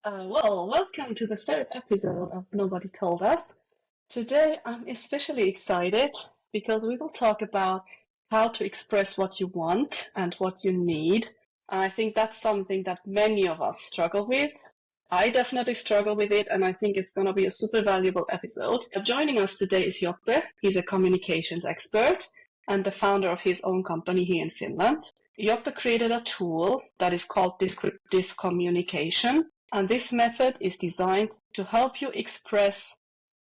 Welcome to the third episode of Nobody Told Us. Today I'm especially excited because we will talk about how to express what you want and what you need. I think that's something that many of us struggle with. I definitely struggle with it, and I think it's going to be a super valuable episode. Joining us today is Joppe. He's a communications expert and the founder of his own company here in Finland. Joppe created a tool that is called Descriptive Communication. And this method is designed to help you express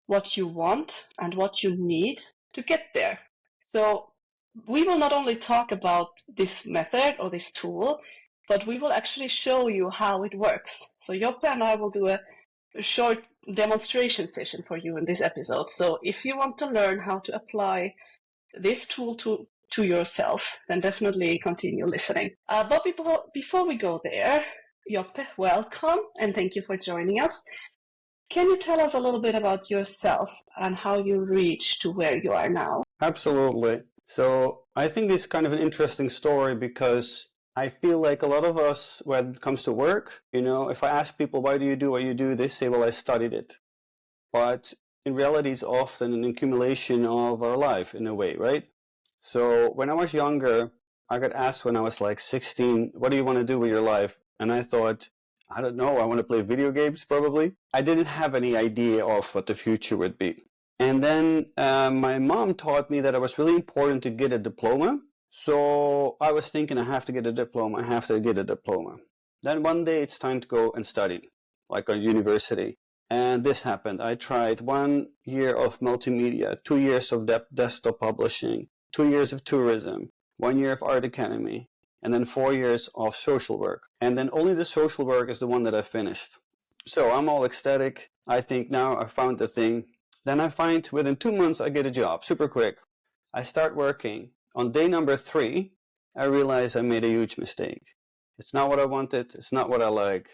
what you want and what you need to get there. So we will not only talk about this method or this tool, but we will actually show you how it works. So Joppe and I will do a short demonstration session for you in this episode. So if you want to learn how to apply this tool to yourself, then definitely continue listening. But before we go there, Joppe, welcome, and thank you for joining us. Can you tell us a little bit about yourself and how you reached to where you are now? Absolutely. So I think it's kind of an interesting story because I feel like a lot of us, when it comes to work, if I ask people, why do you do what you do? They say, well, I studied it. But in reality, it's often an accumulation of our life in a way, right? So when I was younger, I got asked when I was like 16, what do you want to do with your life? And I thought, I don't know, I want to play video games probably. I didn't have any idea of what the future would be. And then my mom taught me that it was really important to get a diploma. So I was thinking, I have to get a diploma, I have to get a diploma. Then one day it's time to go and study, like at university. And this happened. I tried 1 year of multimedia, 2 years of desktop publishing, 2 years of tourism, 1 year of art academy, and then 4 years of social work. And then only the social work is the one that I finished. So I'm all ecstatic. I think now I found the thing. Then I find within 2 months I get a job, super quick. I start working. On day number 3, I realize I made a huge mistake. It's not what I wanted. It's not what I like.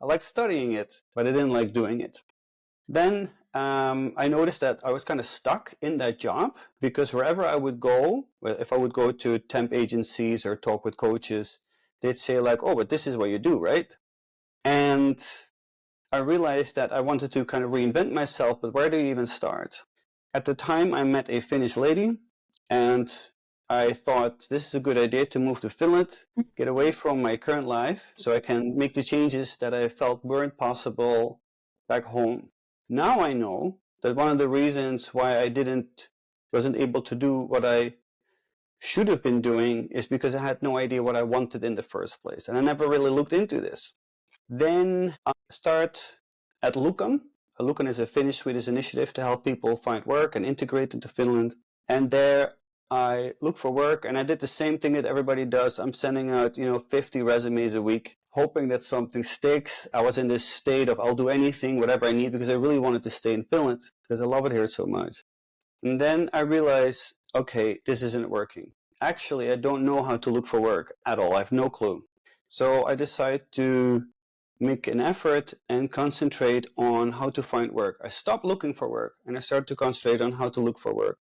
I like studying it, but I didn't like doing it. Then I noticed that I was kind of stuck in that job because wherever I would go, if I would go to temp agencies or talk with coaches, they'd say like, oh, but this is what you do, right? And I realized that I wanted to kind of reinvent myself, but where do you even start? At the time, I met a Finnish lady, and I thought this is a good idea to move to Finland, get away from my current life so I can make the changes that I felt weren't possible back home. Now I know that one of the reasons why I wasn't able to do what I should have been doing is because I had no idea what I wanted in the first place. And I never really looked into this. Then I start at Lukan. Lukan is a Finnish-Swedish initiative to help people find work and integrate into Finland. And there I look for work, and I did the same thing that everybody does. I'm sending out, 50 resumes a week, hoping that something sticks. I was in this state of I'll do anything, whatever I need, because I really wanted to stay in Finland because I love it here so much. And then I realized, okay, this isn't working. Actually, I don't know how to look for work at all. I have no clue. So I decided to make an effort and concentrate on how to find work. I stopped looking for work and I started to concentrate on how to look for work.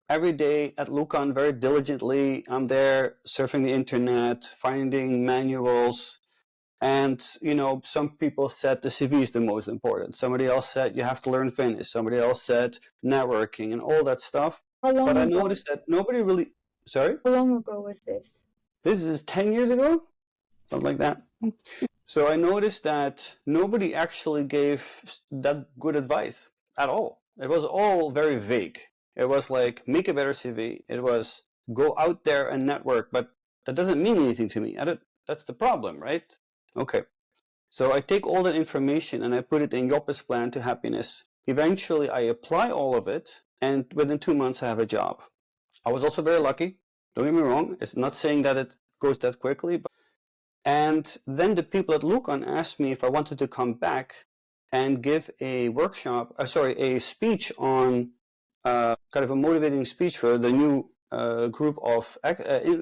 Every day at Lukan, very diligently, I'm there surfing the internet, finding manuals. And, some people said the CV is the most important. Somebody else said you have to learn Finnish. Somebody else said networking and all that stuff. How long But I ago? noticed that nobody really... Sorry? How long ago was this? This is 10 years ago? Something like that. So I noticed that nobody actually gave that good advice at all. It was all very vague. It was like, make a better CV. It was, go out there and network. But that doesn't mean anything to me. That's the problem, right? Okay. So I take all that information and I put it in Joppe's plan to happiness. Eventually, I apply all of it. And within 2 months, I have a job. I was also very lucky. Don't get me wrong. It's not saying that it goes that quickly. And then the people at Lukan asked me if I wanted to come back and give a a speech on kind of a motivating speech for the new group of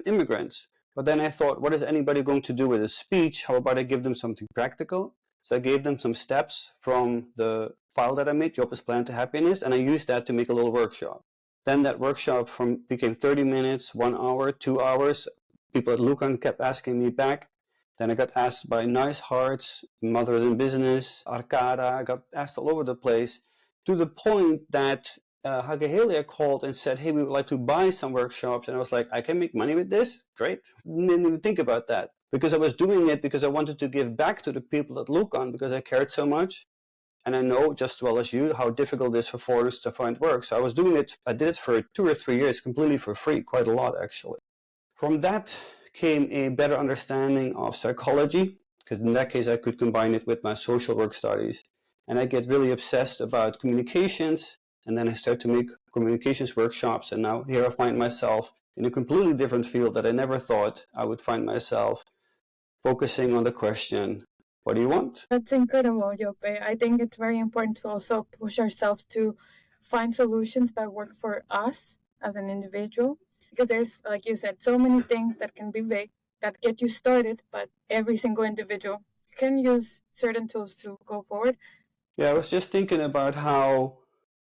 immigrants. But then I thought, what is anybody going to do with a speech? How about I give them something practical? So I gave them some steps from the file that I made, Joppe's Plan to Happiness, and I used that to make a little workshop. Then that workshop became 30 minutes, 1 hour, 2 hours. People at Lukan kept asking me back. Then I got asked by Nice Hearts, Mothers in Business, Arcada. I got asked all over the place, to the point that Hagehelia called and said, hey, we would like to buy some workshops. And I was like, I can make money with this? Great. Didn't even think about that. Because I was doing it because I wanted to give back to the people that look on, because I cared so much. And I know just as well as you how difficult it is for foreigners to find work. So I was doing it, I did it for 2 or 3 years completely for free, quite a lot actually. From that came a better understanding of psychology, because in that case I could combine it with my social work studies. And I get really obsessed about communications, and then I start to make communications workshops, and now here I find myself in a completely different field that I never thought I would find myself, focusing on the question, what do you want? That's incredible, Joppe. I think it's very important to also push ourselves to find solutions that work for us as an individual. Because there's, like you said, so many things that can be vague that get you started, but every single individual can use certain tools to go forward. Yeah, I was just thinking about how,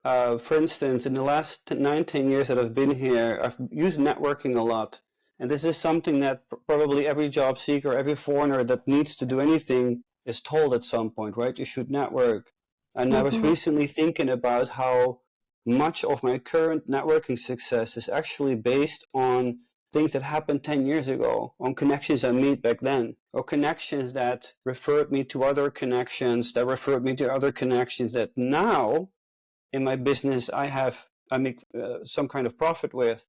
for instance, in the last 9-10 years that I've been here, I've used networking a lot. And this is something that probably every job seeker, every foreigner that needs to do anything is told at some point, right? You should network. And I was recently thinking about how much of my current networking success is actually based on things that happened 10 years ago, on connections I made back then, or connections that referred me to other connections, that referred me to other connections that now in my business I make some kind of profit with.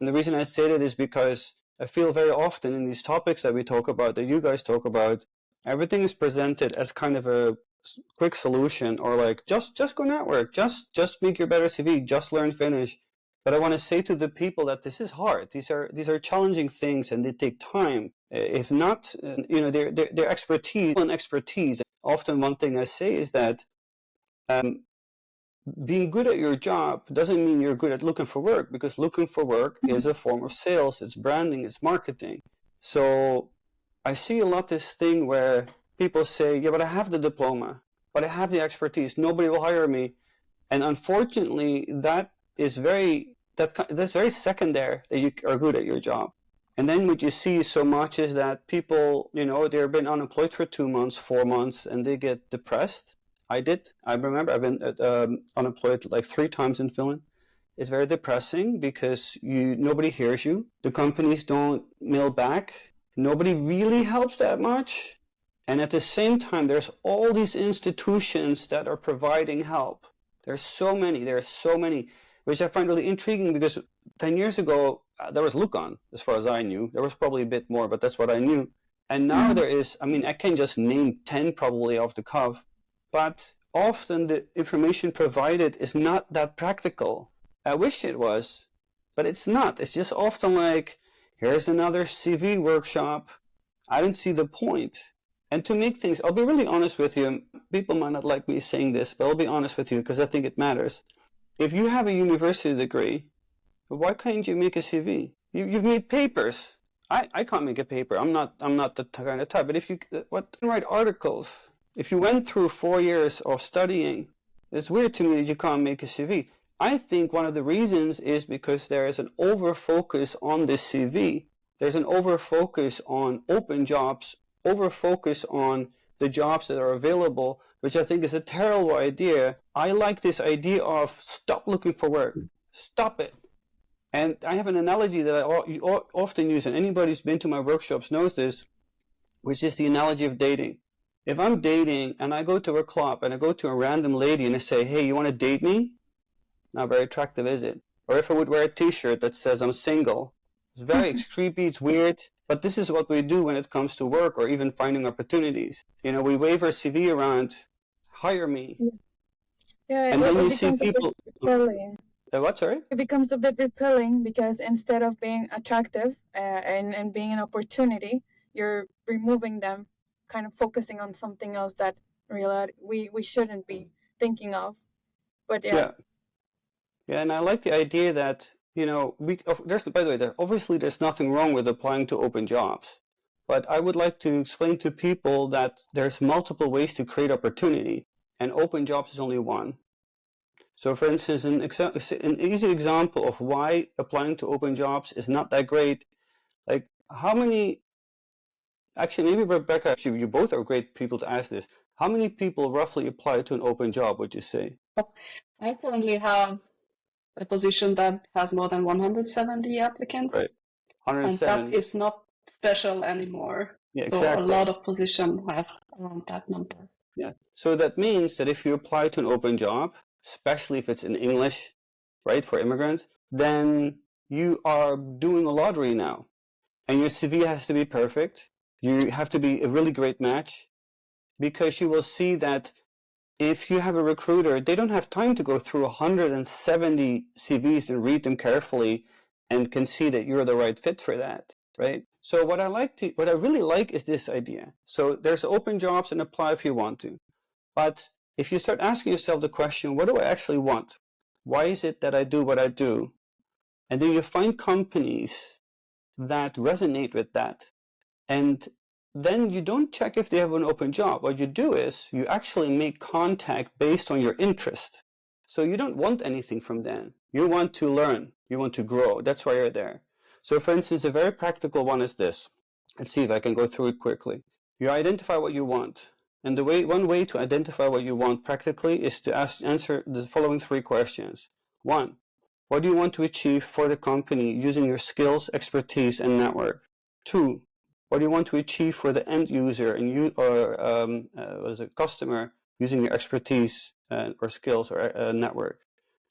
And the reason I say that is because I feel very often in these topics that we talk about, that you guys talk about, everything is presented as kind of a quick solution, or like just go network, just make your better CV, just learn Finnish. But I want to say to the people that this is hard. These are challenging things, and they take time. If not, their expertise. Often one thing I say is that being good at your job doesn't mean you're good at looking for work, because looking for work is a form of sales, it's branding, it's marketing. So I see a lot this thing where people say, yeah, but I have the diploma, but I have the expertise, nobody will hire me. And unfortunately, that's very secondary, that you are good at your job. And then what you see so much is that people, they've been unemployed for 2 months, 4 months, and they get depressed. I did. I remember I've been unemployed like 3 times in Finland. It's very depressing because nobody hears you. The companies don't mail back. Nobody really helps that much. And at the same time, there's all these institutions that are providing help. There's so many, which I find really intriguing, because 10 years ago, there was Lucan, as far as I knew. There was probably a bit more, but that's what I knew. And now there is, I can just name 10 probably off the cuff. But often the information provided is not that practical. I wish it was, but it's not. It's just often like, here's another CV workshop. I didn't see the point. And to make things, I'll be really honest with you. People might not like me saying this, but I'll be honest with you because I think it matters. If you have a university degree, why can't you make a CV? You've made papers. I can't make a paper. I'm not the kind of type. But if you write articles, if you went through 4 years of studying, it's weird to me that you can't make a CV. I think one of the reasons is because there is an over-focus on this CV. There's an over-focus on open jobs, over-focus on the jobs that are available, which I think is a terrible idea. I like this idea of stop looking for work. Stop it. And I have an analogy that I often use, and anybody who's been to my workshops knows this, which is the analogy of dating. If I'm dating and I go to a club and I go to a random lady and I say, hey, you want to date me? Not very attractive, is it? Or if I would wear a t-shirt that says I'm single. It's very creepy, it's weird, but this is what we do when it comes to work or even finding opportunities. We wave our CV around, hire me. Yeah, and then you see people... What, sorry? It becomes a bit repelling because instead of being attractive and being an opportunity, you're removing them, kind of focusing on something else that we shouldn't be thinking of. But yeah, and I like the idea that by the way, obviously there's nothing wrong with applying to open jobs, but I would like to explain to people that there's multiple ways to create opportunity, and open jobs is only one. So for instance, an easy example of why applying to open jobs is not that great, like how many Actually, maybe Rebekka, you both are great people to ask this. How many people roughly apply to an open job, would you say? I currently have a position that has more than 170 applicants. Right. 107. And that is not special anymore. Yeah, So exactly. a lot of positions have around that number. Yeah. So that means that if you apply to an open job, especially if it's in English, right, for immigrants, then you are doing a lottery now. And your CV has to be perfect. You have to be a really great match, because you will see that if you have a recruiter, they don't have time to go through 170 CVs and read them carefully and can see that you're the right fit for that, right? So what I really like is this idea. So there's open jobs, and apply if you want to. But if you start asking yourself the question, what do I actually want? Why is it that I do what I do? And then you find companies that resonate with that. And then you don't check if they have an open job. What you do is you actually make contact based on your interest. So you don't want anything from them. You want to learn. You want to grow. That's why you're there. So for instance, a very practical one is this. Let's see if I can go through it quickly. You identify what you want. And one way to identify what you want practically is to answer the following 3 questions. 1, what do you want to achieve for the company using your skills, expertise, and network? 2, what do you want to achieve for the end user and customer using your expertise or skills or network?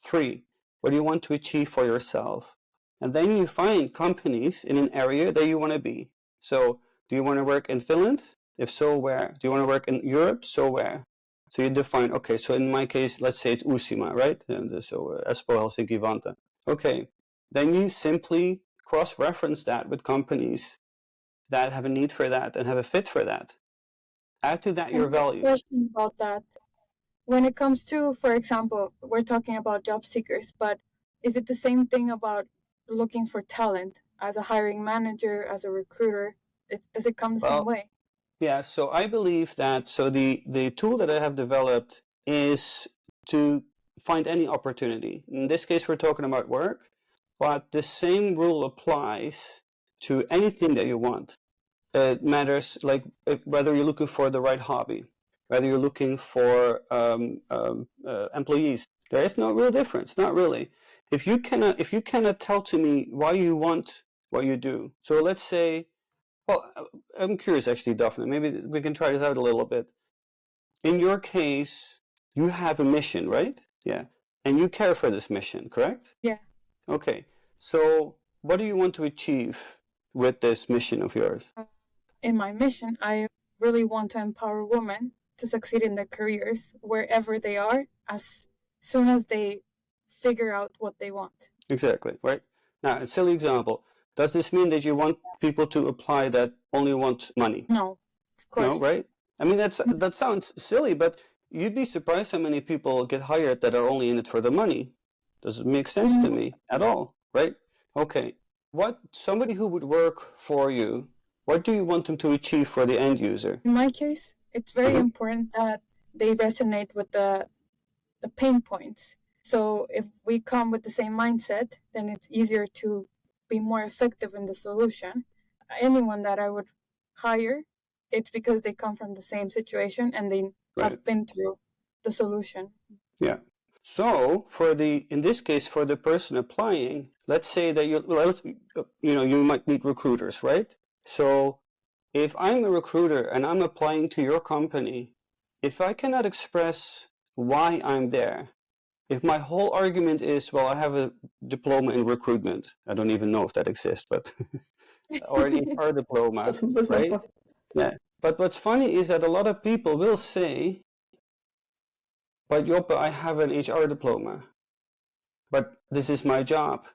3, what do you want to achieve for yourself? And then you find companies in an area that you want to be. So, do you want to work in Finland? If so, where? Do you want to work in Europe? So where? So you define, okay, so in my case, let's say it's Uusima, right? And so Espoo, Helsinki, Vantaa. Okay, then you simply cross-reference that with companies that have a need for that and have a fit for that. Add to that your values. Question about that. When it comes to, for example, we're talking about job seekers, but is it the same thing about looking for talent as a hiring manager, as a recruiter? Does it come the same way? Yeah, so I believe that, so the tool that I have developed is to find any opportunity. In this case, we're talking about work, but the same rule applies to anything that you want. It matters like whether you're looking for the right hobby, whether you're looking for employees. There is no real difference, not really. If you cannot tell to me why you want what you do. So let's say, well, I'm curious actually, Dafne, maybe we can try this out a little bit. In your case, you have a mission, right? Yeah. And you care for this mission, correct? Yeah. Okay. So what do you want to achieve with this mission of yours? In my mission, I really want to empower women to succeed in their careers wherever they are, as soon as they figure out what they want. Exactly, right? Now, a silly example. Does this mean that you want people to apply that only want money? No, of course. No, right? I mean, that sounds silly, but you'd be surprised how many people get hired that are only in it for the money. Doesn't make sense to me at all, right? Okay. Somebody who would work for you, what do you want them to achieve for the end user? In my case, it's very important that they resonate with the pain points. So if we come with the same mindset, then it's easier to be more effective in the solution. Anyone that I would hire, it's because they come from the same situation and they have been through the solution. Yeah. So in this case, for the person applying, let's say that you might meet recruiters, right? So if I'm a recruiter and I'm applying to your company, if I cannot express why I'm there, if my whole argument is, well, I have a diploma in recruitment, I don't even know if that exists, but or an HR diploma, right? Yeah. But what's funny is that a lot of people will say, but Joppe, I have an HR diploma, but this is my job.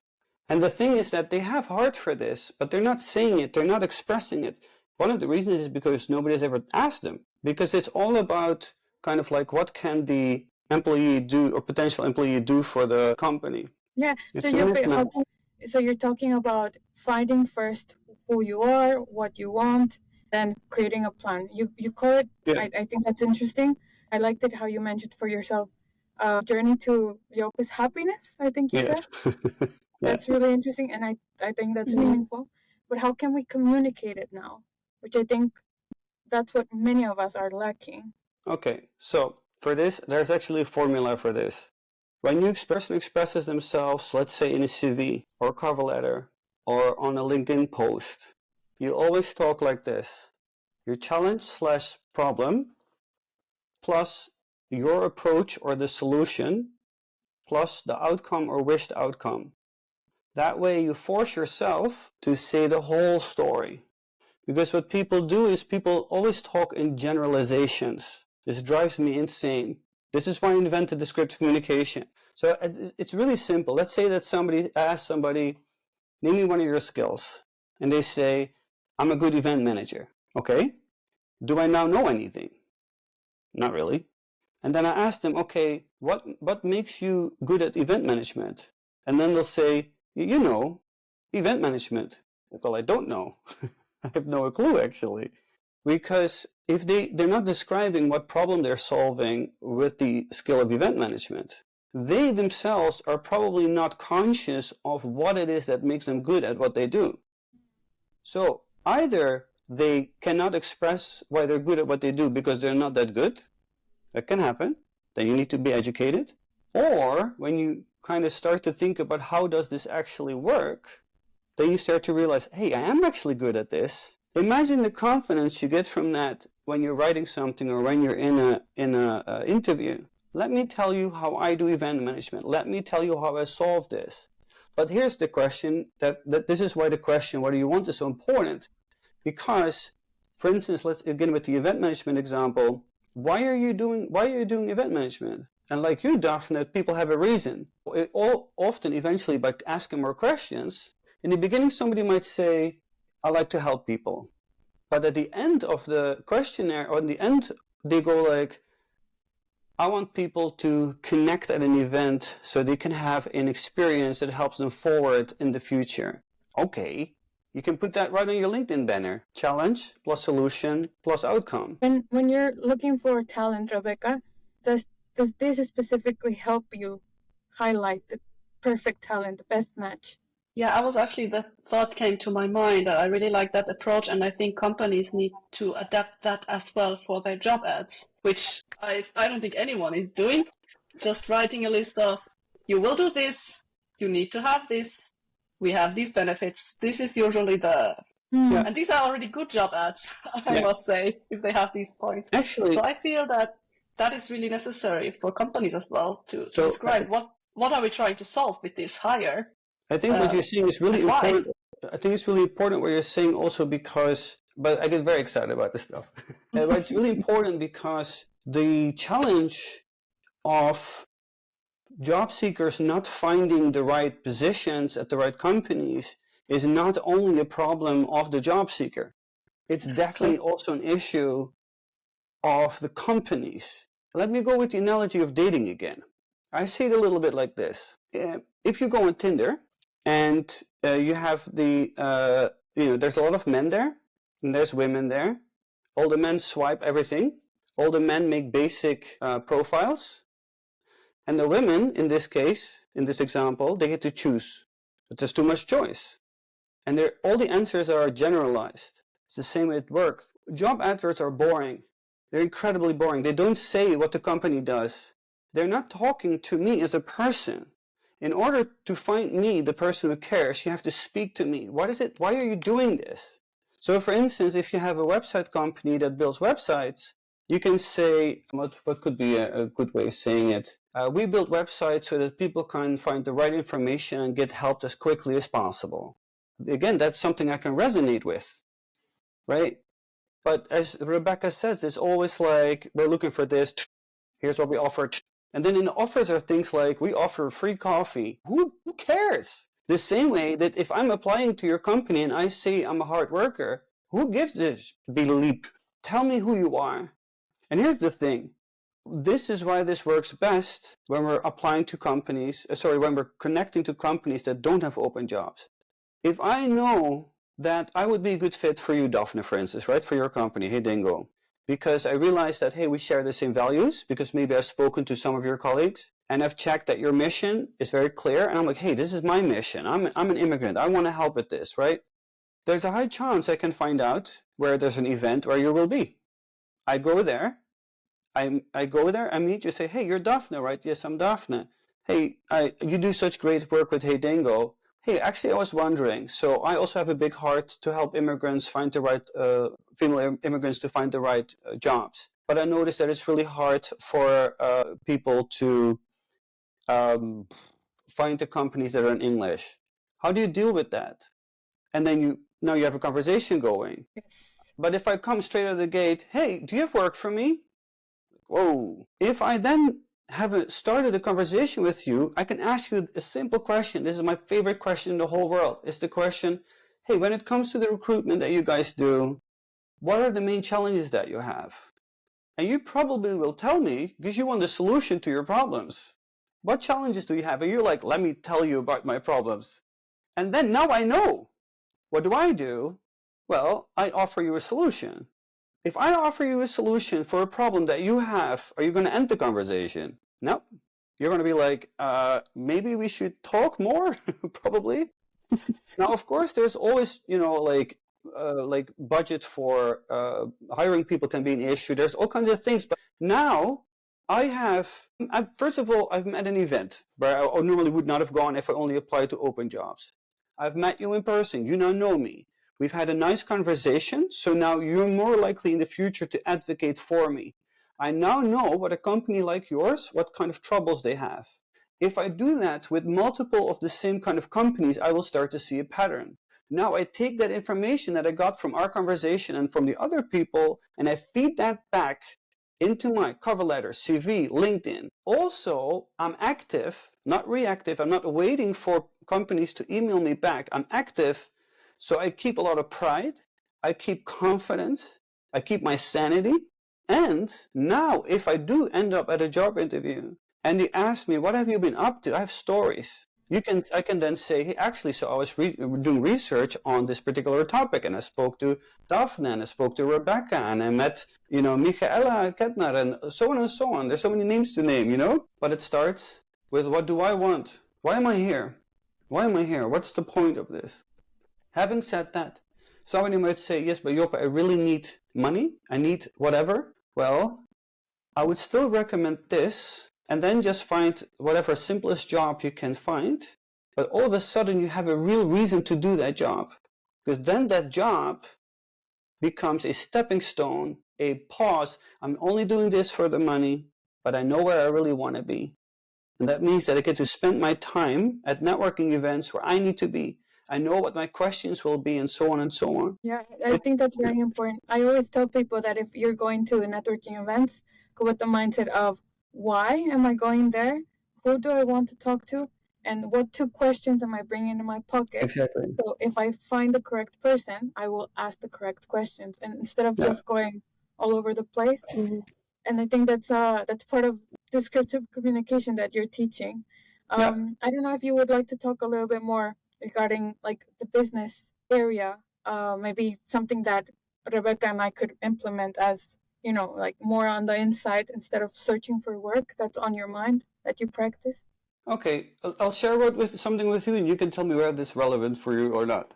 And the thing is that they have heart for this, but they're not saying it, they're not expressing it. One of the reasons is because nobody has ever asked them, because it's all about kind of like, what can the employee do or potential employee do for the company? Yeah, so you're talking about finding first who you are, what you want, then creating a plan. You call it, I think that's interesting. I liked it how you mentioned for yourself, journey to Joppe's happiness, I think you said. That's really interesting, and I think that's meaningful. But how can we communicate it now? which I think that's what many of us are lacking. Okay, so for this, there's actually a formula for this. When a person expresses themselves, let's say in a CV or cover letter or on a LinkedIn post, you always talk like this. Your challenge/problem plus your approach or the solution plus the outcome or wished outcome. That way you force yourself to say the whole story. Because what people do is people always talk in generalizations. This drives me insane. This is why I invented descriptive communication. So it's really simple. Let's say that somebody asks somebody, name me one of your skills. And they say, I'm a good event manager. Okay. Do I now know anything? Not really. And then I ask them, okay, what makes you good at event management? And then they'll say, you know, event management. Well, I don't know. I have no clue, actually. Because if they're not describing what problem they're solving with the skill of event management, they themselves are probably not conscious of what it is that makes them good at what they do. So either they cannot express why they're good at what they do because they're not that good. That can happen. Then you need to be educated. Or when you kind of start to think about how does this actually work, then you start to realize, hey, I am actually good at this. Imagine the confidence you get from that when you're writing something or when you're in a interview. Let me tell you how I do event management. Let me tell you how I solve this. But here's the question, that this is why the question, what do you want, is so important. Because, for instance, let's again with the event management example, why are you doing event management? And like you, Dafne, people have a reason. Often, eventually, by asking more questions, in the beginning, somebody might say, I like to help people. But at the end of the questionnaire, or in the end, they go like, I want people to connect at an event so they can have an experience that helps them forward in the future. Okay, you can put that right on your LinkedIn banner. Challenge plus solution plus outcome. When you're looking for talent, Rebekka, does this specifically help you highlight the perfect talent, the best match? Yeah, that thought came to my mind. I really like that approach, and I think companies need to adapt that as well for their job ads, which I don't think anyone is doing. Just writing a list of, you will do this, you need to have this, we have these benefits. This is usually Yeah. and these are already good job ads, I must say, if they have these points. Actually, so I feel that is really necessary for companies as well to describe what are we trying to solve with this hire. I think what you're saying is really important. I think it's really important what you're saying also because, but I get very excited about this stuff. But it's really important because the challenge of job seekers not finding the right positions at the right companies is not only a problem of the job seeker. It's definitely also an issue of the companies. Let me go with the analogy of dating again. I see it a little bit like this. If you go on Tinder, and you have there's a lot of men there, and there's women there. All the men swipe everything. All the men make basic profiles. And the women, in this case, in this example, they get to choose. But there's too much choice. And all the answers are generalized. It's the same at work. Job adverts are boring. They're incredibly boring. They don't say what the company does. They're not talking to me as a person. In order to find me, the person who cares, you have to speak to me. What is it? Why are you doing this? So for instance, if you have a website company that builds websites, you can say, what could be a good way of saying it? We build websites so that people can find the right information and get help as quickly as possible. Again, that's something I can resonate with, right? But as Rebekka says, it's always like, we're looking for this, here's what we offer. And then in the offers are things like, we offer free coffee. Who cares? The same way that if I'm applying to your company and I say I'm a hard worker, who gives this bleep? Tell me who you are. And here's the thing. This is why this works best when we're applying to companies, when we're connecting to companies that don't have open jobs. If I know that I would be a good fit for you, Dafne, for instance, right? For your company, hey, Dingo. Because I realized that, hey, we share the same values, because maybe I've spoken to some of your colleagues, and I've checked that your mission is very clear, and I'm like, hey, this is my mission. I'm an immigrant. I want to help with this, right? there's a high chance I can find out where there's an event where you will be. I go there, I go there, I meet you, say, hey, you're Dafne, right? Yes, I'm Dafne. Hey, you do such great work with Hey Dingo. Hey, actually, I was wondering, so I also have a big heart to help immigrants find the right, female immigrants to find the right jobs. But I noticed that it's really hard for people to find the companies that are in English. How do you deal with that? And then now you have a conversation going. Yes. But if I come straight out of the gate, hey, do you have work for me? Whoa. If I then haven't started a conversation with you, I can ask you a simple question. This is my favorite question in the whole world. It's the question, hey, when it comes to the recruitment that you guys do, what are the main challenges that you have? And you probably will tell me because you want the solution to your problems. What challenges do you have? And you're like, let me tell you about my problems. And then now I know. What do? Well, I offer you a solution. If I offer you a solution for a problem that you have, are you going to end the conversation? No. You're going to be like, maybe we should talk more, probably. Now, of course, there's always, like budget for hiring people can be an issue. There's all kinds of things. But now first of all, I've met an event where I normally would not have gone if I only applied to open jobs. I've met you in person. You now know me. We've had a nice conversation, so now you're more likely in the future to advocate for me. I now know what a company like yours, what kind of troubles they have. If I do that with multiple of the same kind of companies, I will start to see a pattern. Now I take that information that I got from our conversation and from the other people, and I feed that back into my cover letter, CV, LinkedIn. Also, I'm active, not reactive. I'm not waiting for companies to email me back. I'm active. So I keep a lot of pride, I keep confidence, I keep my sanity. And now if I do end up at a job interview and they ask me, what have you been up to? I have stories. I can then say, hey, actually, so I was doing research on this particular topic, and I spoke to Dafne, and I spoke to Rebekka, and I met, Michaela Kettner, and so on and so on. There's so many names to name, But it starts with, what do I want? Why am I here? Why am I here? What's the point of this? Having said that, somebody might say, yes, but Joppe, I really need money. I need whatever. Well, I would still recommend this, and then just find whatever simplest job you can find. But all of a sudden, you have a real reason to do that job. Because then that job becomes a stepping stone, a pause. I'm only doing this for the money, but I know where I really want to be. And that means that I get to spend my time at networking events where I need to be. I know what my questions will be, and so on and so on. Yeah, I think that's very important. I always tell people that if you're going to networking events, go with the mindset of, why am I going there? Who do I want to talk to? And what 2 questions am I bringing in my pocket? Exactly. So if I find the correct person, I will ask the correct questions, and instead of just going all over the place. Mm-hmm. And I think that's part of descriptive communication that you're teaching. I don't know if you would like to talk a little bit more regarding like the business area, maybe something that Rebekka and I could implement as, like more on the inside instead of searching for work that's on your mind that you practice. Okay, I'll share something with you, and you can tell me whether this is relevant for you or not.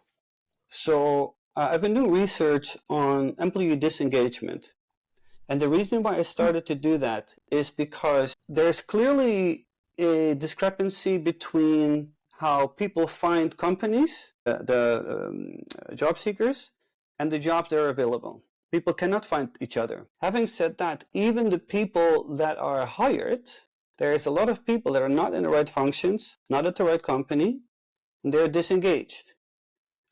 So I've been doing research on employee disengagement. And the reason why I started to do that is because there's clearly a discrepancy between how people find companies, the job seekers, and the jobs that are available. People cannot find each other. Having said that, even the people that are hired, there is a lot of people that are not in the right functions, not at the right company, and they're disengaged.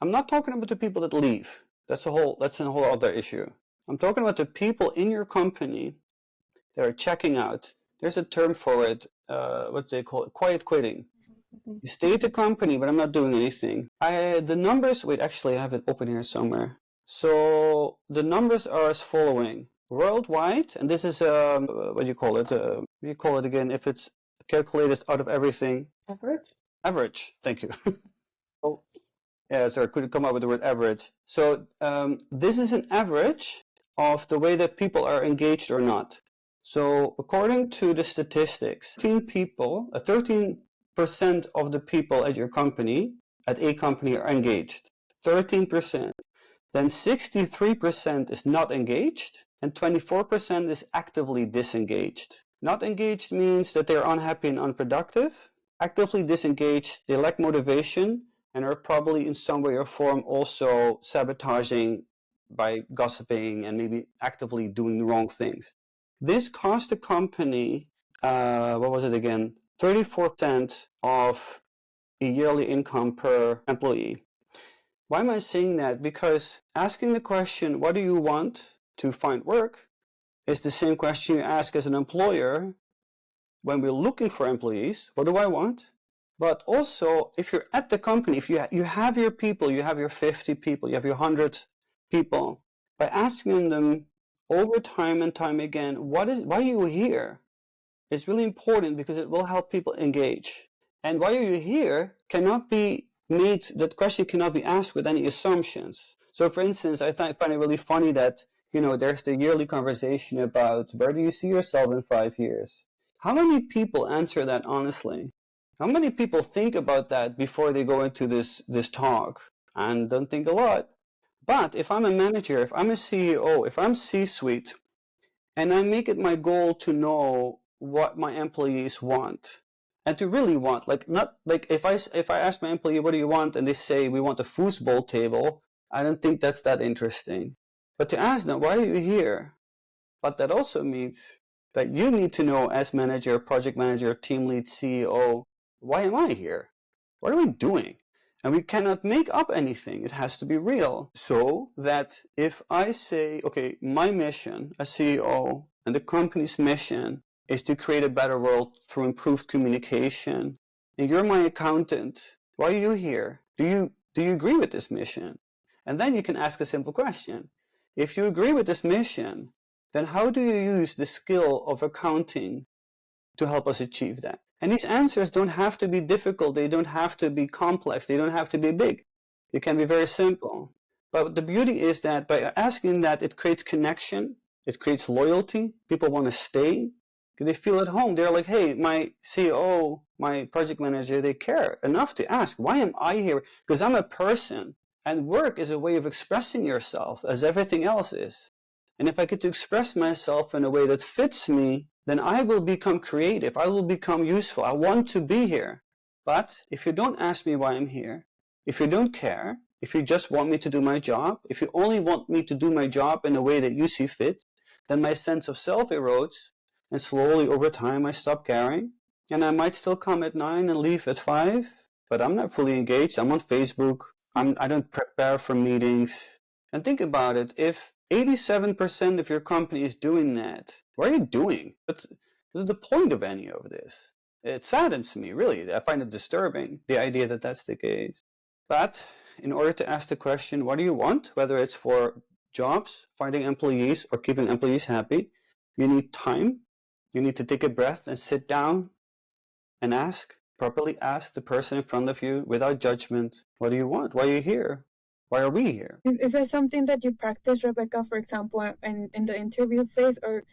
I'm not talking about the people that leave. That's a whole other issue. I'm talking about the people in your company that are checking out. There's a term for it, what they call it, quiet quitting. You stay at the company, but I'm not doing anything. The numbers, wait, actually I have it open here somewhere. So the numbers are as following. Worldwide, and this is, what do you call it? What do you call it again if it's calculated out of everything? Average? Average, thank you. Oh. Yeah, sorry, I couldn't come up with the word average. So this is an average of the way that people are engaged or not. So according to the statistics, 13% of the people at your company, at a company, are engaged. 13%. Then 63% is not engaged, and 24% is actively disengaged. Not engaged means that they're unhappy and unproductive. Actively disengaged, they lack motivation and are probably in some way or form also sabotaging by gossiping and maybe actively doing the wrong things. This cost the company, 34% of a yearly income per employee. Why am I saying that? Because asking the question, what do you want to find work, is the same question you ask as an employer when we're looking for employees. What do I want? But also, if you're at the company, if you have your people, you have your 50 people, you have your 100 people, by asking them over time and time again, why are you here? It's really important because it will help people engage. And why are you here cannot be made, that question cannot be asked with any assumptions. So for instance, I find it really funny that, there's the yearly conversation about where do you see yourself in 5 years? How many people answer that honestly? How many people think about that before they go into this talk? And don't think a lot. But if I'm a manager, if I'm a CEO, if I'm C-suite, and I make it my goal to know what my employees want, and to really want, not like if I ask my employee, what do you want? And they say, we want a foosball table. I don't think that's that interesting. But to ask them, why are you here? But that also means that you need to know as manager, project manager, team lead, CEO, why am I here? What are we doing? And we cannot make up anything. It has to be real. So that if I say, okay, my mission as CEO and the company's mission is to create a better world through improved communication, and you're my accountant, why are you here? Do you agree with this mission? And then you can ask a simple question. If you agree with this mission, then how do you use the skill of accounting to help us achieve that? And these answers don't have to be difficult. They don't have to be complex. They don't have to be big. They can be very simple. But the beauty is that by asking that, it creates connection. It creates loyalty. People want to stay. They feel at home. They're like, hey, my CEO, my project manager, they care enough to ask, why am I here? Because I'm a person. And work is a way of expressing yourself, as everything else is. And if I get to express myself in a way that fits me, then I will become creative. I will become useful. I want to be here. But if you don't ask me why I'm here, if you don't care, if you just want me to do my job, if you only want me to do my job in a way that you see fit, then my sense of self erodes, and slowly over time I stop caring. And I might still come at 9 and leave at 5, but I'm not fully engaged. I'm on Facebook. I don't prepare for meetings. And think about it. If 87% of your company is doing that, what are you doing? What's the point of any of this? It saddens me, really. I find it disturbing, the idea that that's the case. But in order to ask the question, what do you want? Whether it's for jobs, finding employees, or keeping employees happy, you need time. You need to take a breath and sit down and properly ask the person in front of you without judgment, what do you want? Why are you here? Why are we here? Is that something that you practice, Rebekka, for example, in the interview phase, or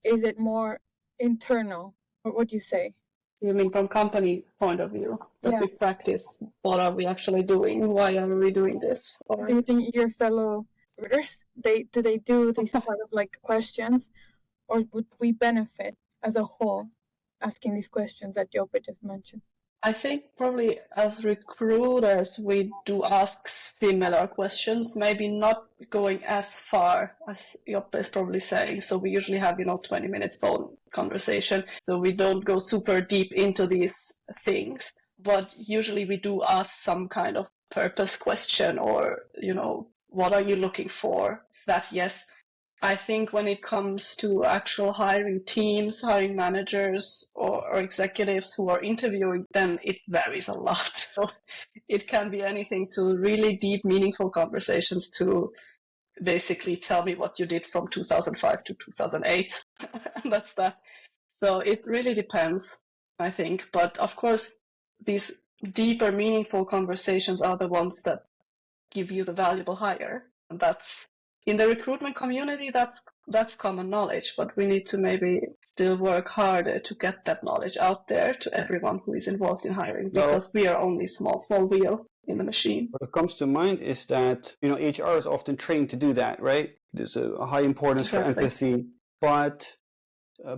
is it more internal? Or what do you say? You mean from company point of view, that Yeah. we practice? What are we actually doing? Why are we doing this? Or... Do you think your fellow recruiters, do they do these sort of like questions, or would we benefit as a whole asking these questions that Joppe just mentioned? I think probably as recruiters, we do ask similar questions, maybe not going as far as Joppe is probably saying. So we usually have, 20 minutes phone conversation. So we don't go super deep into these things. But usually we do ask some kind of purpose question or, what are you looking for? That, yes. I think when it comes to actual hiring teams, hiring managers or executives who are interviewing, then it varies a lot. So it can be anything to really deep, meaningful conversations to basically tell me what you did from 2005 to 2008. That's that. So it really depends, I think. But of course, these deeper, meaningful conversations are the ones that give you the valuable hire. And that's in the recruitment community, that's common knowledge, but we need to maybe still work harder to get that knowledge out there to everyone who is involved in hiring, because we are only small wheel in the machine. What comes to mind is that, HR is often trained to do that, right? There's a high importance for empathy, but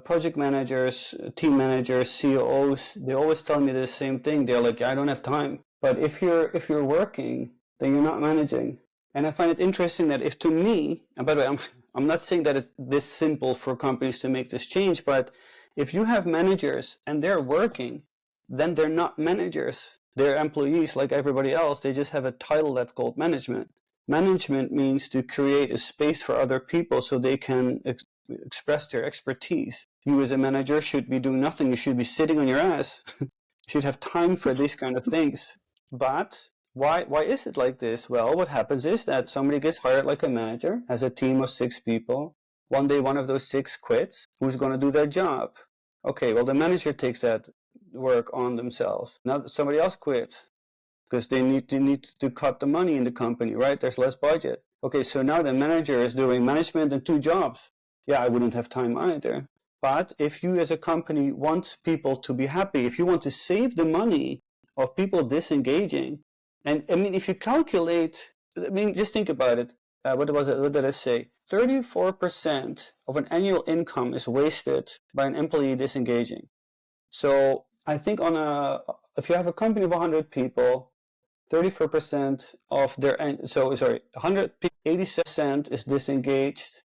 project managers, team managers, COOs, they always tell me the same thing. They're like, I don't have time. But if you're working, then you're not managing. And I find it interesting that if to me, and by the way, I'm not saying that it's this simple for companies to make this change, but if you have managers and they're working, then they're not managers. They're employees like everybody else. They just have a title that's called management. Management means to create a space for other people so they can express their expertise. You as a manager should be doing nothing. You should be sitting on your ass. You should have time for these kind of things. But why is it like this? Well, what happens is that somebody gets hired like a manager, has a team of 6 people. One day one of those 6 quits. Who's going to do their job? Okay, well, the manager takes that work on themselves. Now somebody else quits because they need to cut the money in the company, right? There's less budget. Okay, so now the manager is doing management and 2 jobs. Yeah, I wouldn't have time either. But if you as a company want people to be happy, if you want to save the money of people disengaging, and I mean, if you calculate, I mean, just think about it. What did I say? 34% of an annual income is wasted by an employee disengaging. So I think if you have a company of 100 people, 34% of their, 100 people, 87% is disengaged.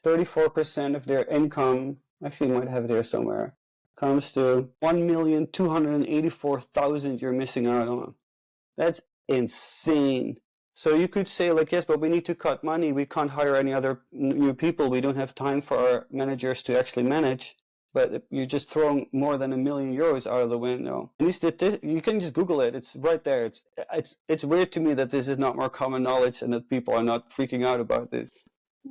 34% of their income, actually might have it here somewhere, comes to 1,284,000 you're missing out on. That's insane. So you could say like, yes, but we need to cut money. We can't hire any other new people. We don't have time for our managers to actually manage. But you're just throwing more than €1 million out of the window. And you can just Google it. It's right there. It's weird to me that this is not more common knowledge and that people are not freaking out about this.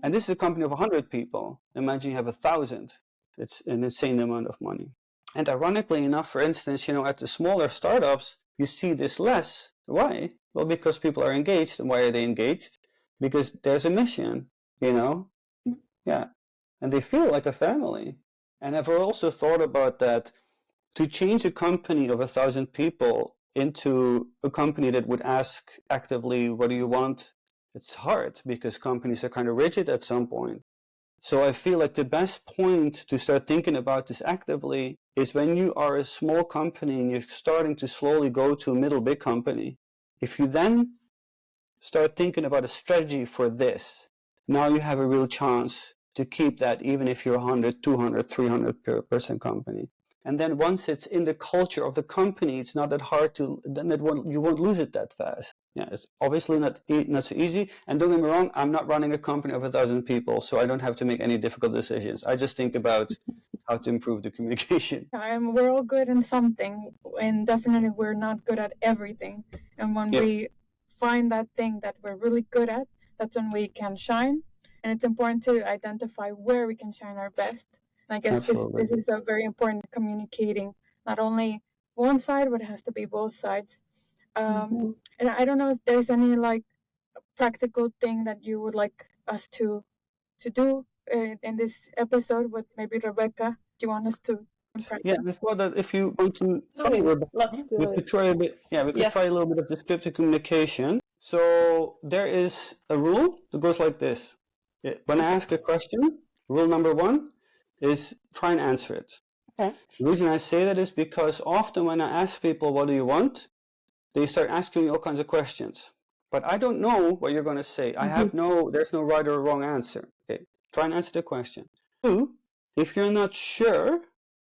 And this is a company of 100 people. Imagine you have 1,000. It's an insane amount of money. And ironically enough, for instance, at the smaller startups, you see this less. Why? Well, because people are engaged. And why are they engaged? Because there's a mission, Yeah. And they feel like a family. And I've also thought about that to change a company of 1,000 people into a company that would ask actively, what do you want? It's hard because companies are kind of rigid at some point. So I feel like the best point to start thinking about this actively is when you are a small company and you're starting to slowly go to a middle big company. If you then start thinking about a strategy for this, now you have a real chance to keep that even if you're 100, 200, 300 person company. And then once it's in the culture of the company, it's not that hard you won't lose it that fast. Yeah, it's obviously not so easy. And don't get me wrong, I'm not running a company of 1,000 people, so I don't have to make any difficult decisions. I just think about how to improve the communication. We're all good in something, and definitely we're not good at everything. And when we find that thing that we're really good at, that's when we can shine. And it's important to identify where we can shine our best. And I guess this is a very important communicating, not only one side, but it has to be both sides. And I don't know if there's any practical thing that you would like us to do in this episode with maybe Rebekka. Do you want us to practice? Yeah, I thought that if you want to try, we could try a bit. Yeah, we could try a little bit of descriptive communication. So there is a rule that goes like this. When I ask a question, rule number 1 is try and answer it. Okay. The reason I say that is because often when I ask people, what do you want? They start asking me all kinds of questions. But I don't know what you're going to say. There's no right or wrong answer. Okay. Try and answer the question. 2, if you're not sure,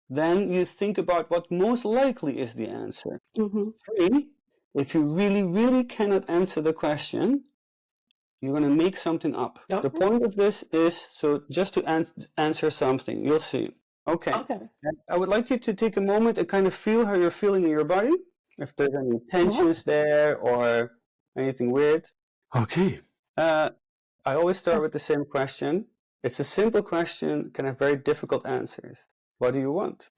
then you think about what most likely is the answer. 3, if you really, really cannot answer the question, you're going to make something up. Okay. The point of this is, so just to answer something, you'll see. Okay. I would like you to take a moment and kind of feel how you're feeling in your body, if there's any tensions there or anything weird. Okay. I always start with the same question. It's a simple question, can have very difficult answers. What do you want?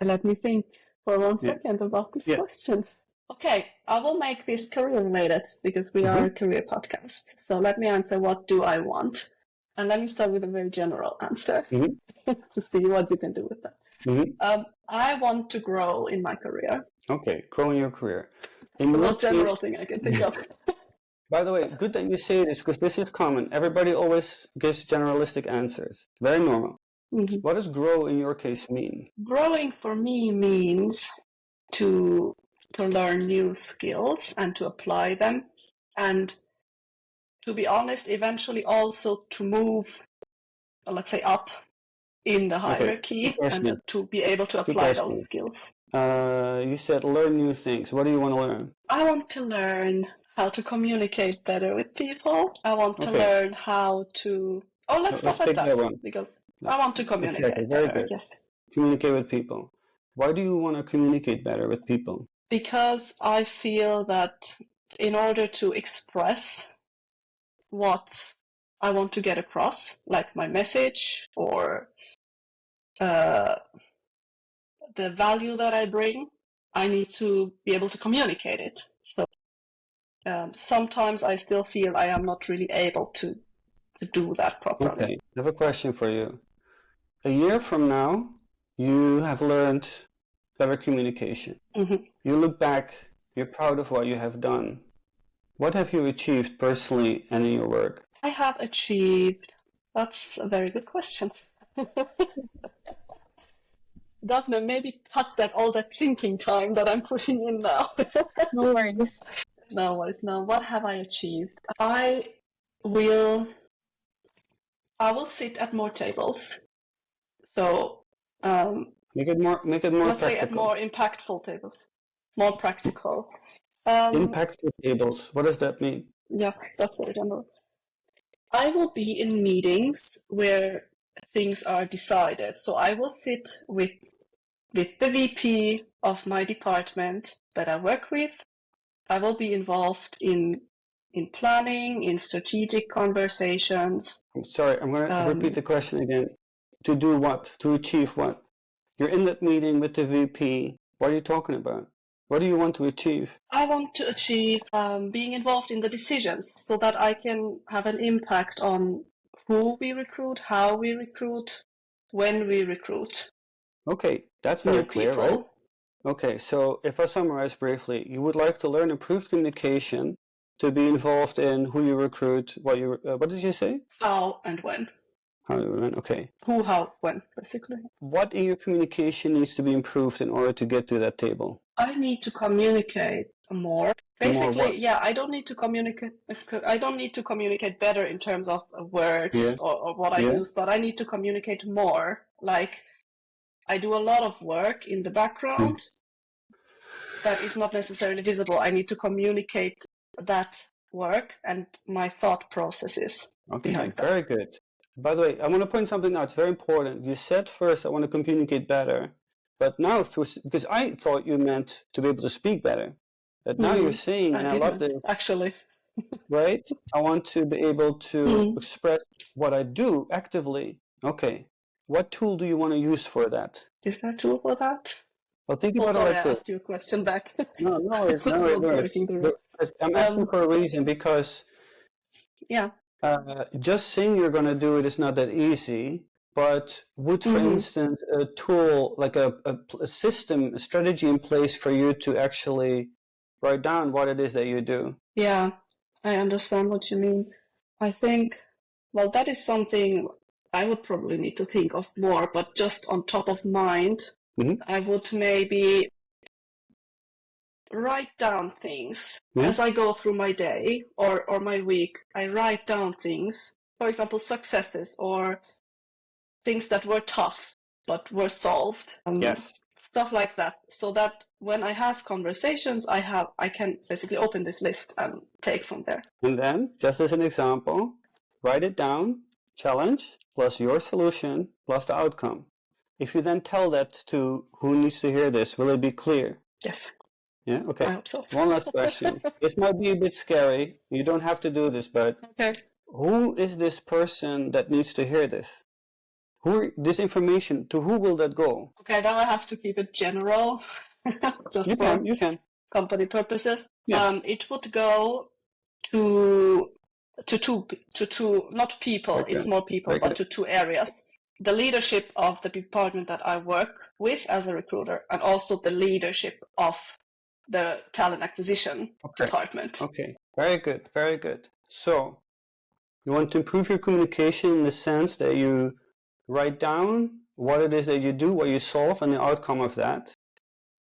Let me think for 1 second about these questions. Okay, I will make this career related because we are a career podcast. So let me answer, what do I want? And let me start with a very general answer to see what you can do with that. I want to grow in my career. Okay, grow in your career. It's the your most general case, thing I can think of. by the way, good that you say this because this is common. Everybody always gives generalistic answers. Very normal. Mhm. What does grow in your case mean? Growing for me means to learn new skills and to apply them, and to be honest, eventually also to move, let's say, up in the Okay, hierarchy too personal. and to be able to Too apply those personal. skills. You said learn new things. What do you want to learn? I want to learn how to communicate better with people. I want to Okay. learn how to... Oh, let's stop at pick that that, one. because I want to communicate Exactly. Very better, good. yes. Communicate with people. Why do you want to communicate better with people? Because I feel that in order to express what I want to get across, like my message or the value that I bring, I need to be able to communicate it. So sometimes I still feel I am not really able to do that properly. Okay, I have a question for you. A year from now, you have learned better communication. Mm-hmm. You look back, you're proud of what you have done. What have you achieved personally and in your work? I have achieved... That's a very good question. Dafne, maybe cut all that thinking time that I'm putting in now. No worries. No worries. Now, what have I achieved? I will sit at more tables. So, Make it more let's say at practical. more impactful tables, more practical. Impactful tables. What does that mean? Yeah, that's very general. I will be in meetings where things are decided. So I will sit with the VP of my department that I work with. I will be involved in planning, in strategic conversations. Sorry, I'm going to repeat the question again. To do what? To achieve what? You're in that meeting with the VP. What are you talking about? What do you want to achieve? I want to achieve being involved in the decisions so that I can have an impact on who we recruit, how we recruit, when we recruit. Okay, that's very clear, people. right? Okay, so if I summarize briefly, you would like to learn improved communication to be involved in who you recruit, what did you say? How and when. How you run, okay. Who, how, when, basically. What in your communication needs to be improved in order to get to that table? I need to communicate more. Basically, More I don't need to communicate. I don't need to communicate better in terms of words or what I use, but I need to communicate more. Like, I do a lot of work in the background that is not necessarily visible. I need to communicate that work and my thought processes behind that. Very good. By the way, I want to point something out. It's very important. You said first, I want to communicate better. But now, because I thought you meant to be able to speak better. But now you're saying, and I love this. Actually. Right? I want to be able to express what I do actively. Okay. What tool do you want to use for that? Is there a tool for that? Well, think about it like this. I asked you a question back. No, I'm asking for a reason because just saying you're going to do it is not that easy. But would, for instance, a tool like a system, a strategy in place for you to actually write down what it is that you do? Yeah, I understand what you mean. I think, well, that is something I would probably need to think of more, but just on top of mind, I would maybe write down things as I go through my day or my week. I write down things, for example, successes or things that were tough but were solved. Stuff like that, so that when I have conversations, I can basically open this list and take from there. And then, just as an example, write it down, challenge, plus your solution, plus the outcome. If you then tell that to who needs to hear this, will it be clear? Yes. Yeah, okay. I hope so. One last question. This might be a bit scary. You don't have to do this, but who is this person that needs to hear this? This information, to who will that go? Okay, now I have to keep it general, just you can. Company purposes. Yeah. It would go to two, not people, it's more people, but to two areas. The leadership of the department that I work with as a recruiter, and also the leadership of the talent acquisition department. Okay, very good, very good. So you want to improve your communication in the sense that you write down what it is that you do, what you solve, and the outcome of that.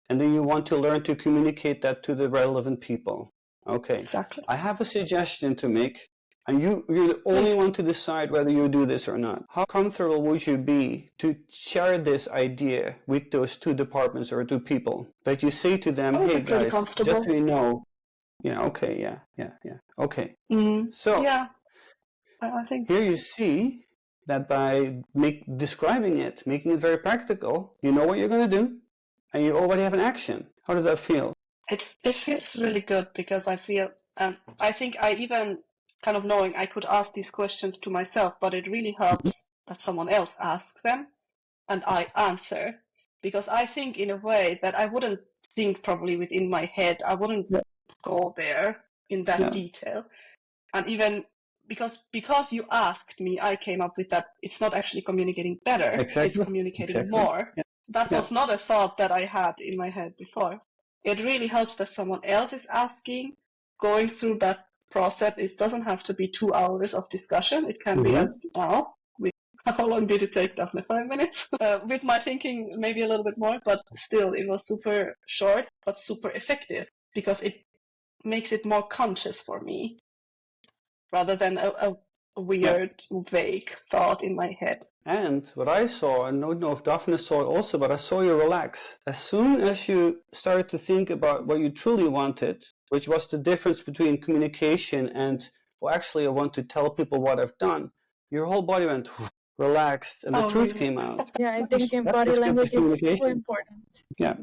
And then you want to learn to communicate that to the relevant people. Okay. Exactly. I have a suggestion to make, and you're the only one to decide whether you do this or not. How comfortable would you be to share this idea with those two departments or two people? That you say to them, hey guys, just so you know, okay. Okay. So, yeah, I think here you see that by describing it, making it very practical, you know what you're going to do, and you already have an action. How does that feel? It feels really good because I feel, and I think I even kind of knowing I could ask these questions to myself, but it really helps that someone else asks them and I answer, because I think in a way that I wouldn't think probably within my head, I wouldn't go there in that detail. And even because you asked me, I came up with that it's not actually communicating better, it's communicating more. Yeah. That was not a thought that I had in my head before. It really helps that someone else is asking, going through that process. It doesn't have to be 2 hours of discussion. It can be as now. How long did it take, Dafne? 5 minutes? With my thinking, maybe a little bit more, but still, it was super short, but super effective, because it makes it more conscious for me, rather than a weird, vague thought in my head. And what I saw, and I don't know if Dafne saw it also, but I saw you relax. As soon as you started to think about what you truly wanted, which was the difference between communication and, well, actually I want to tell people what I've done, your whole body went relaxed, and the truth came out. Yeah, I think in body language is super important. Yeah.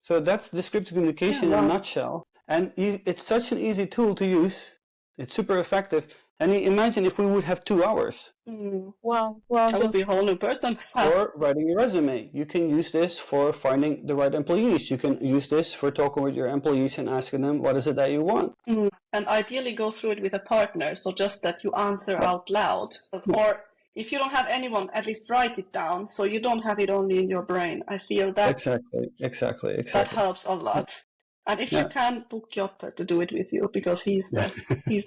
So that's descriptive communication in a nutshell. And it's such an easy tool to use. It's super effective. And imagine if we would have 2 hours. Wow. I would be a whole new person. Or writing a resume. You can use this for finding the right employees. You can use this for talking with your employees and asking them, what is it that you want? And ideally go through it with a partner, so just that you answer out loud. Or if you don't have anyone, at least write it down, so you don't have it only in your brain. I feel that Exactly. that helps a lot. And if you can, book Joppe to do it with you, because he's the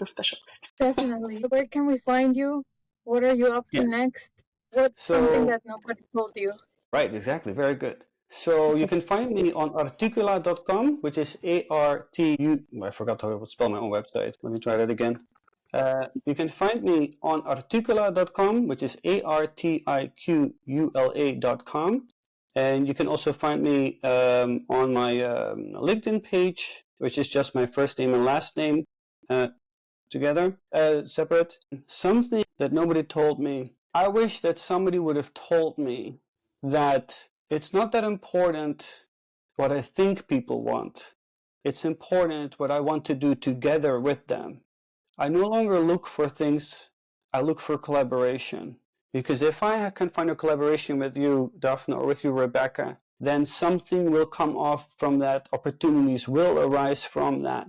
specialist. Definitely. Where can we find you? What are you up to next? What's something that nobody told you? Right, exactly. Very good. So you can find me on articula.com, which is A-R-T-U... I forgot how to spell my own website. Let me try that again. You can find me on articula.com, which is artiqula.com. And you can also find me on my LinkedIn page, which is just my first name and last name together, separate. Something that nobody told me. I wish that somebody would have told me that it's not that important what I think people want. It's important what I want to do together with them. I no longer look for things, I look for collaboration. Because if I can find a collaboration with you, Dafne, or with you, Rebekka, then something will come off from that, opportunities will arise from that.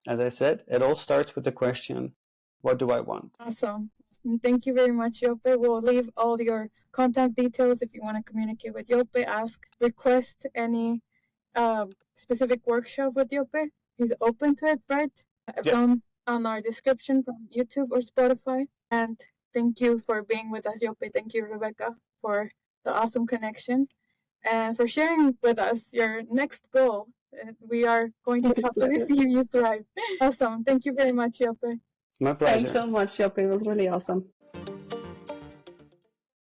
As I said, it all starts with the question, what do I want? Awesome. Thank you very much, Joppe. We'll leave all your contact details if you want to communicate with Joppe, request any specific workshop with Joppe. He's open to it, right? Found on our description from YouTube or Spotify. And thank you for being with us, Joppe. Thank you, Rebekka, for the awesome connection and for sharing with us your next goal. We are going to totally see you thrive. Awesome. Thank you very much, Joppe. My pleasure. Thanks so much, Joppe. It was really awesome.